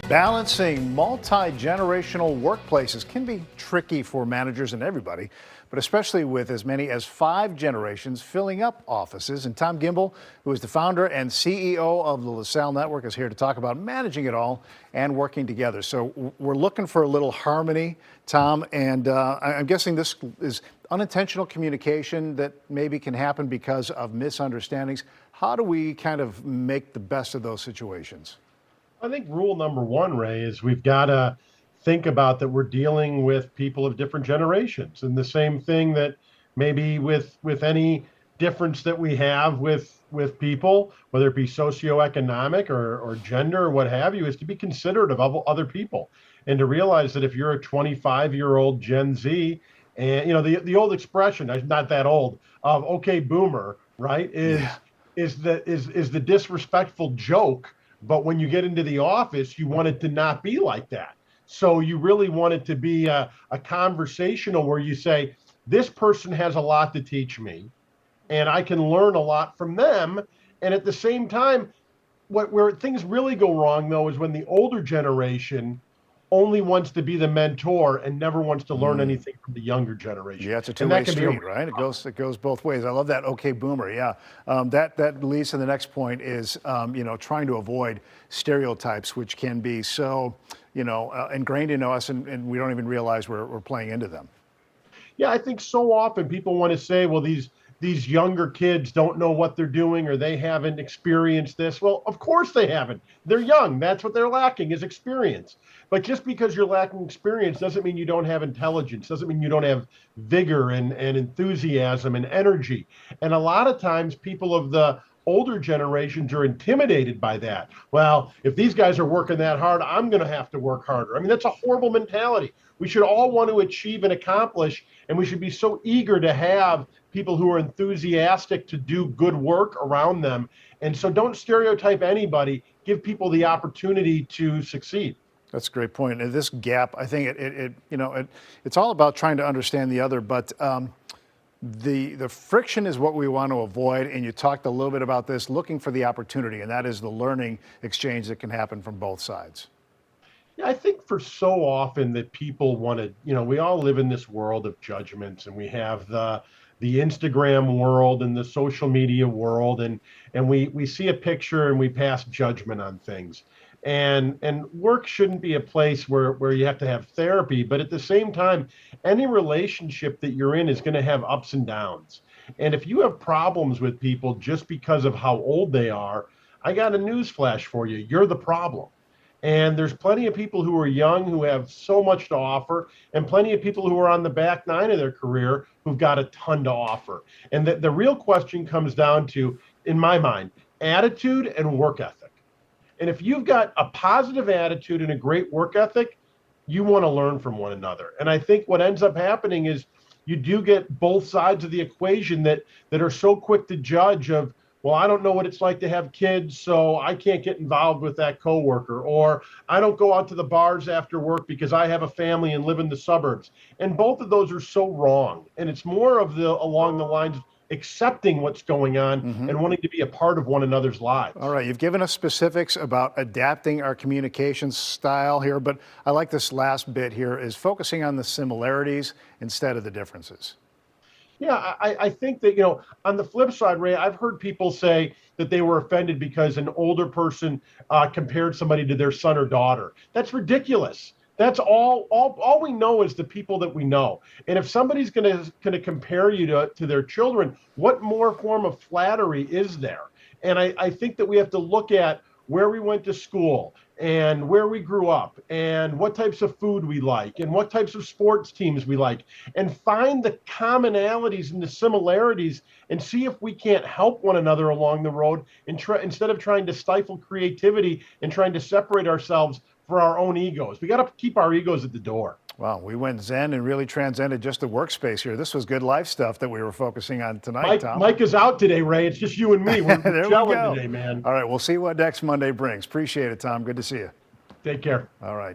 Balancing multi-generational workplaces can be tricky for managers and everybody, but especially with as many as 5 generations filling up offices. And Tom Gimbel, who is the founder and CEO of the LaSalle Network, is here to talk about managing it all and working together. So we're looking for a little harmony, Tom, and I'm guessing this is unintentional communication that maybe can happen because of misunderstandings. How do we kind of make the best of those situations? I think rule number one, Ray, is we've got to think about that we're dealing with people of different generations, and the same thing that maybe with any difference that we have with people, whether it be socioeconomic or gender or what have you, is to be considerate of other people and to realize that if you're a 25-year-old Gen Z, and the old expression, I'm not that old, of okay boomer, right, is the disrespectful joke. But when you get into the office, you want it to not be like that. So you really want it to be a conversational where you say, this person has a lot to teach me, and I can learn a lot from them. And at the same time, where things really go wrong, though, is when the older generation only wants to be the mentor and never wants to learn anything from the younger generation. Yeah, it's a two-way street, right? It goes both ways. I love that. Okay, boomer. Yeah, that leads to the next point is trying to avoid stereotypes, which can be so ingrained in us, and we don't even realize we're playing into them. Yeah, I think so often people want to say, well, these younger kids don't know what they're doing or they haven't experienced this. Well, of course they haven't. They're young. That's what they're lacking is experience. But just because you're lacking experience doesn't mean you don't have intelligence, doesn't mean you don't have vigor and enthusiasm and energy. And a lot of times people of the older generations are intimidated by that. Well, if these guys are working that hard, I'm going to have to work harder. I mean, that's a horrible mentality. We should all want to achieve and accomplish, and we should be so eager to have people who are enthusiastic to do good work around them. And so don't stereotype anybody. Give people the opportunity to succeed. That's a great point. And this gap, I think it's all about trying to understand the other, but the friction is what we want to avoid. And you talked a little bit about this, looking for the opportunity, and that is the learning exchange that can happen from both sides. Yeah, I think for so often that people want to, we all live in this world of judgments, and we have the Instagram world and the social media world, and we see a picture and we pass judgment on things. And work shouldn't be a place where you have to have therapy, but at the same time, any relationship that you're in is going to have ups and downs. And if you have problems with people just because of how old they are, I got a news flash for you. You're the problem. And there's plenty of people who are young who have so much to offer, and plenty of people who are on the back nine of their career who've got a ton to offer. And the real question comes down to, in my mind, attitude and work ethic. And if you've got a positive attitude and a great work ethic, you want to learn from one another. And I think what ends up happening is you do get both sides of the equation that are so quick to judge of, well, I don't know what it's like to have kids, so I can't get involved with that coworker, or I don't go out to the bars after work because I have a family and live in the suburbs. And both of those are so wrong. And it's more of along the lines of accepting what's going on and wanting to be a part of one another's lives. All right, you've given us specifics about adapting our communication style here, but I like this last bit here is focusing on the similarities instead of the differences. Yeah, I think that, on the flip side, Ray, I've heard people say that they were offended because an older person compared somebody to their son or daughter. That's ridiculous. That's all we know is the people that we know. And if somebody's going to compare you to their children, what more form of flattery is there? And I think that we have to look at where we went to school and where we grew up and what types of food we like and what types of sports teams we like, and find the commonalities and the similarities and see if we can't help one another along the road and instead of trying to stifle creativity and trying to separate ourselves for our own egos. We got to keep our egos at the door. Wow, we went zen and really transcended just the workspace here. This was good life stuff that we were focusing on tonight, Tom. Mike is out today, Ray. It's just you and me. We're gelling today, man. All right, we'll see what next Monday brings. Appreciate it, Tom. Good to see you. Take care. All right.